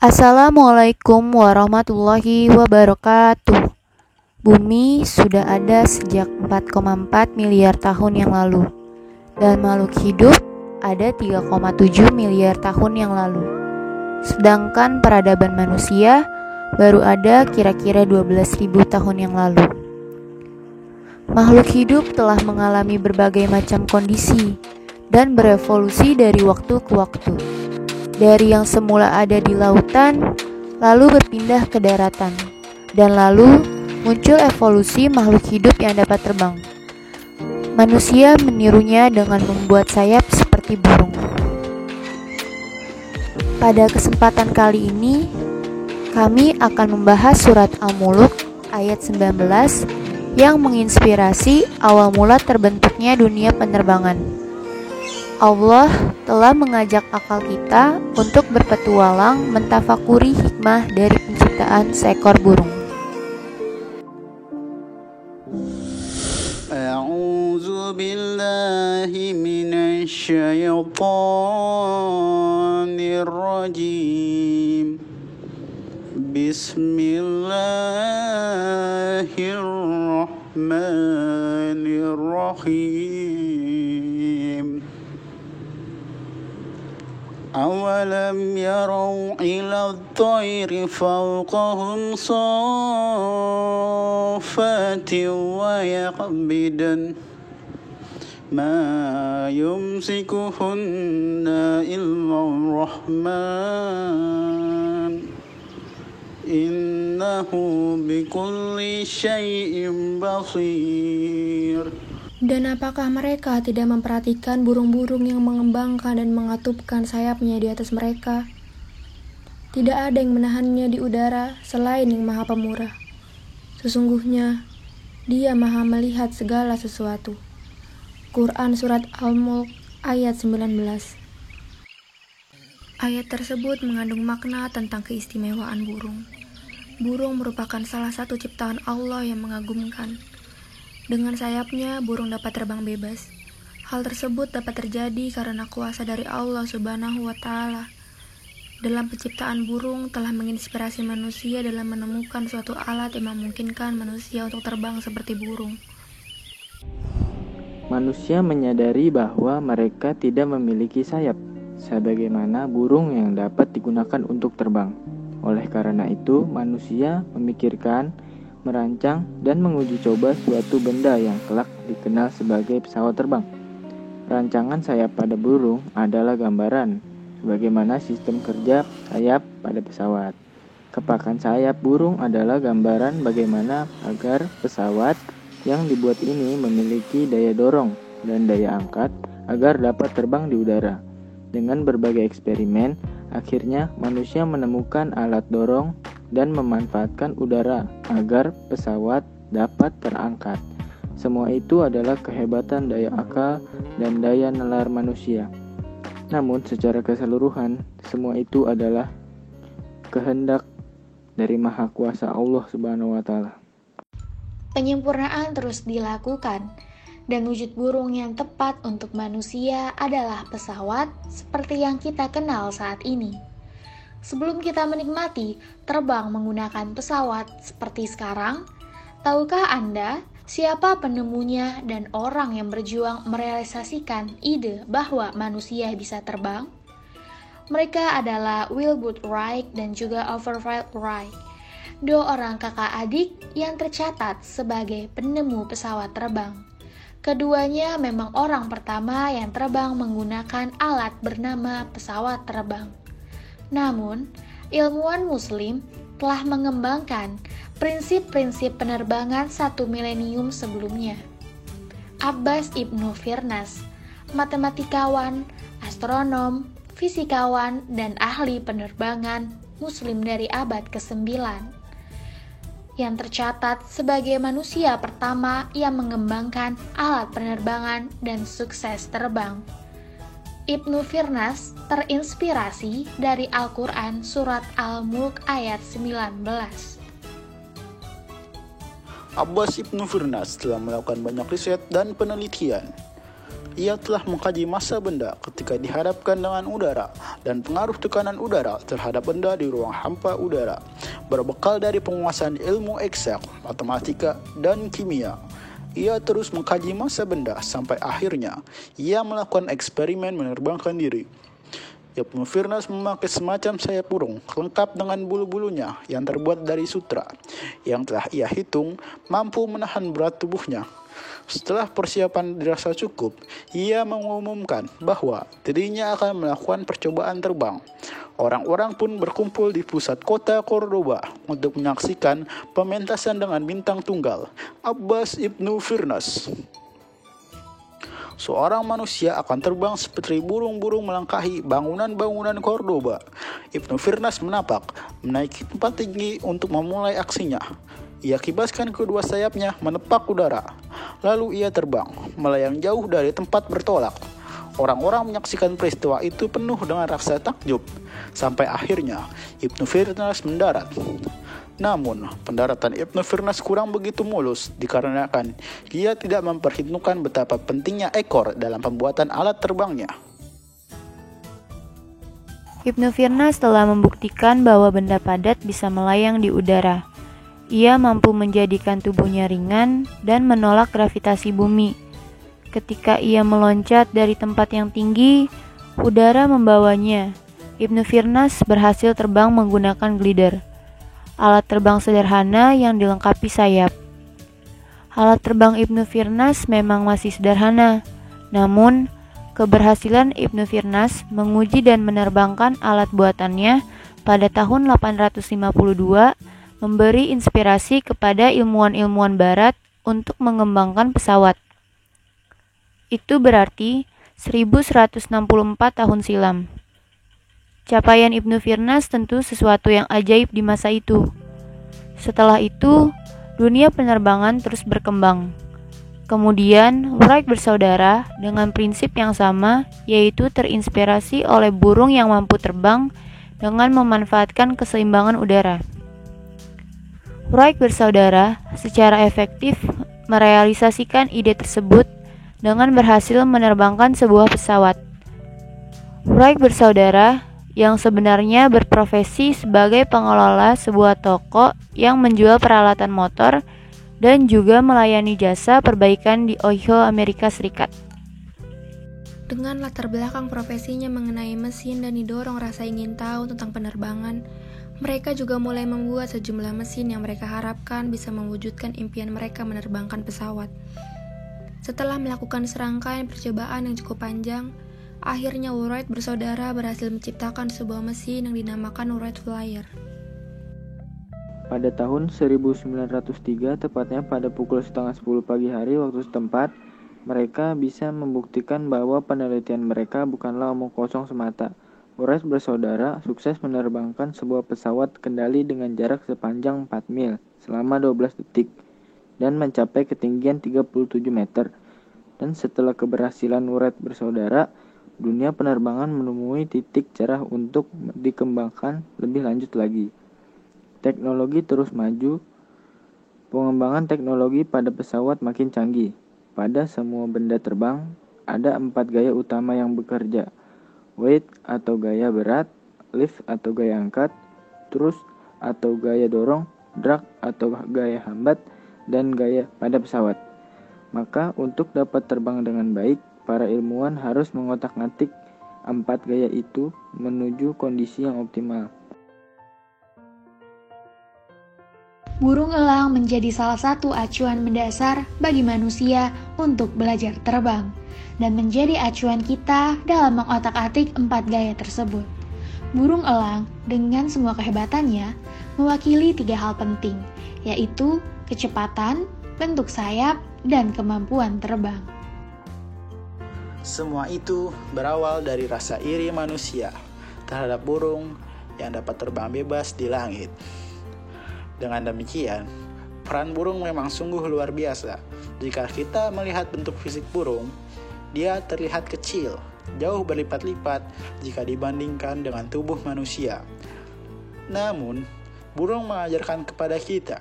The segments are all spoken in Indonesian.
Assalamualaikum warahmatullahi wabarakatuh. Bumi sudah ada sejak 4,4 miliar tahun yang lalu, dan makhluk hidup ada 3,7 miliar tahun yang lalu. Sedangkan peradaban manusia baru ada kira-kira 12.000 tahun yang lalu. Makhluk hidup telah mengalami berbagai macam kondisi dan berevolusi dari waktu ke waktu. Dari yang semula ada di lautan, lalu berpindah ke daratan, dan lalu muncul evolusi makhluk hidup yang dapat terbang. Manusia menirunya dengan membuat sayap seperti burung. Pada kesempatan kali ini, kami akan membahas surat Al-Mulk ayat 19 yang menginspirasi awal mula terbentuknya dunia penerbangan. Allah telah mengajak akal kita untuk berpetualang mentafakuri hikmah dari penciptaan seekor burung. A'udzu billahi minasy syaithanir rajim. Bismillahirrahmanirrahim. أولم يروا إلى الطير فوقهم صافات ويقبضن ما يمسكهن إلا الرحمن إنه بكل شيء بصير. Dan apakah mereka tidak memperhatikan burung-burung yang mengembangkan dan mengatupkan sayapnya di atas mereka? Tidak ada yang menahannya di udara selain yang Maha Pemurah. Sesungguhnya, Dia Maha melihat segala sesuatu. Quran Surat Al-Mulk ayat 19. Ayat tersebut mengandung makna tentang keistimewaan burung. Burung merupakan salah satu ciptaan Allah yang mengagumkan. Dengan sayapnya, burung dapat terbang bebas. Hal tersebut dapat terjadi karena kuasa dari Allah Subhanahu wa Ta'ala. Dalam penciptaan burung telah menginspirasi manusia dalam menemukan suatu alat yang memungkinkan manusia untuk terbang seperti burung. Manusia menyadari bahwa mereka tidak memiliki sayap, sebagaimana burung yang dapat digunakan untuk terbang. Oleh karena itu, manusia memikirkan, merancang, dan menguji coba suatu benda yang kelak dikenal sebagai pesawat terbang. Rancangan sayap pada burung adalah gambaran bagaimana sistem kerja sayap pada pesawat. Kepakan sayap burung adalah gambaran bagaimana agar pesawat yang dibuat ini memiliki daya dorong dan daya angkat agar dapat terbang di udara. Dengan berbagai eksperimen, akhirnya manusia menemukan alat dorong dan memanfaatkan udara agar pesawat dapat terangkat. Semua itu adalah kehebatan daya akal dan daya nalar manusia. Namun secara keseluruhan, semua itu adalah kehendak dari Maha Kuasa Allah Subhanahu wa Ta'ala. Penyempurnaan terus dilakukan, dan wujud burung yang tepat untuk manusia adalah pesawat seperti yang kita kenal saat ini. Sebelum kita menikmati terbang menggunakan pesawat seperti sekarang, tahukah Anda siapa penemunya dan orang yang berjuang merealisasikan ide bahwa manusia bisa terbang? Mereka adalah Wilbur Wright dan juga Overfield Wright, dua orang kakak adik yang tercatat sebagai penemu pesawat terbang. Keduanya memang orang pertama yang terbang menggunakan alat bernama pesawat terbang. Namun, ilmuwan Muslim telah mengembangkan prinsip-prinsip penerbangan 1 milenium sebelumnya. Abbas Ibnu Firnas, matematikawan, astronom, fisikawan, dan ahli penerbangan Muslim dari abad ke-9, yang tercatat sebagai manusia pertama yang mengembangkan alat penerbangan dan sukses terbang. Ibnu Firnas terinspirasi dari Al-Quran Surat Al-Mulk ayat 19. Abbas Ibnu Firnas telah melakukan banyak riset dan penelitian Ia telah mengkaji massa benda ketika dihadapkan dengan udara dan pengaruh tekanan udara terhadap benda di ruang hampa udara. Berbekal dari penguasaan ilmu eksak, matematika, dan kimia, ia terus mengkaji massa benda sampai akhirnya ia melakukan eksperimen menerbangkan diri. Ibnu Firnas memakai semacam sayap burung lengkap dengan bulu-bulunya yang terbuat dari sutra yang telah ia hitung mampu menahan berat tubuhnya. Setelah persiapan dirasa cukup, ia mengumumkan bahwa dirinya akan melakukan percobaan terbang. Orang-orang pun berkumpul di pusat kota Cordoba untuk menyaksikan pementasan dengan bintang tunggal, Abbas Ibnu Firnas. Seorang manusia akan terbang seperti burung-burung melangkahi bangunan-bangunan Cordoba. Ibnu Firnas menapak, menaiki tempat tinggi untuk memulai aksinya. Ia kibaskan kedua sayapnya menepak udara. Lalu ia terbang, melayang jauh dari tempat bertolak. Orang-orang menyaksikan peristiwa itu penuh dengan rasa takjub. Sampai akhirnya Ibnu Firnas mendarat. Namun, pendaratan Ibnu Firnas kurang begitu mulus dikarenakan dia tidak memperhitungkan betapa pentingnya ekor dalam pembuatan alat terbangnya. Ibnu Firnas telah membuktikan bahwa benda padat bisa melayang di udara. Ia mampu menjadikan tubuhnya ringan dan menolak gravitasi bumi. Ketika ia meloncat dari tempat yang tinggi, udara membawanya. Ibnu Firnas berhasil terbang menggunakan glider, alat terbang sederhana yang dilengkapi sayap. Alat terbang Ibnu Firnas memang masih sederhana, namun keberhasilan Ibnu Firnas menguji dan menerbangkan alat buatannya pada tahun 852 memberi inspirasi kepada ilmuwan-ilmuwan barat untuk mengembangkan pesawat. Itu berarti 1164 tahun silam. Capaian Ibnu Firnas tentu sesuatu yang ajaib di masa itu. Setelah itu, dunia penerbangan terus berkembang. Kemudian, Wright bersaudara dengan prinsip yang sama, yaitu terinspirasi oleh burung yang mampu terbang dengan memanfaatkan keseimbangan udara. Wright bersaudara secara efektif merealisasikan ide tersebut dengan berhasil menerbangkan sebuah pesawat. Wright bersaudara yang sebenarnya berprofesi sebagai pengelola sebuah toko yang menjual peralatan motor dan juga melayani jasa perbaikan di Ohio, Amerika Serikat. Dengan latar belakang profesinya mengenai mesin dan didorong rasa ingin tahu tentang penerbangan, mereka juga mulai membuat sejumlah mesin yang mereka harapkan bisa mewujudkan impian mereka menerbangkan pesawat. Setelah melakukan serangkaian percobaan yang cukup panjang, akhirnya Wright bersaudara berhasil menciptakan sebuah mesin yang dinamakan Wright Flyer. Pada tahun 1903, tepatnya pada pukul 9:30 pagi hari waktu setempat, mereka bisa membuktikan bahwa penelitian mereka bukanlah omong kosong semata. Wright bersaudara sukses menerbangkan sebuah pesawat kendali dengan jarak sepanjang 4 mil selama 12 detik dan mencapai ketinggian 37 meter. Dan setelah keberhasilan Wright bersaudara, dunia penerbangan menemui titik cerah untuk dikembangkan lebih lanjut lagi. Teknologi terus maju. Pengembangan teknologi pada pesawat makin canggih. Pada semua benda terbang, ada 4 gaya utama yang bekerja. Weight atau gaya berat, lift atau gaya angkat, thrust atau gaya dorong, drag atau gaya hambat, dan gaya pada pesawat. Maka untuk dapat terbang dengan baik, para ilmuwan harus mengotak-ngatik 4 gaya itu menuju kondisi yang optimal. Burung elang menjadi salah satu acuan mendasar bagi manusia untuk belajar terbang dan menjadi acuan kita dalam mengotak-atik 4 gaya tersebut. Burung elang dengan semua kehebatannya mewakili 3 hal penting, yaitu kecepatan, bentuk sayap, dan kemampuan terbang. Semua itu berawal dari rasa iri manusia terhadap burung yang dapat terbang bebas di langit. Dengan demikian, peran burung memang sungguh luar biasa. Jika kita melihat bentuk fisik burung, dia terlihat kecil, jauh berlipat-lipat jika dibandingkan dengan tubuh manusia. Namun, burung mengajarkan kepada kita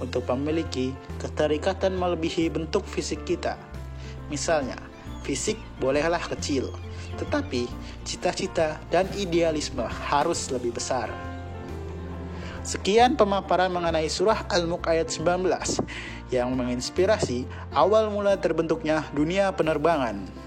untuk memiliki keterikatan melebihi bentuk fisik kita. Misalnya, Fisik bolehlah kecil, tetapi cita-cita dan idealisme harus lebih besar. Sekian pemaparan mengenai surah Al-Mulk ayat 19 yang menginspirasi awal mula terbentuknya dunia penerbangan.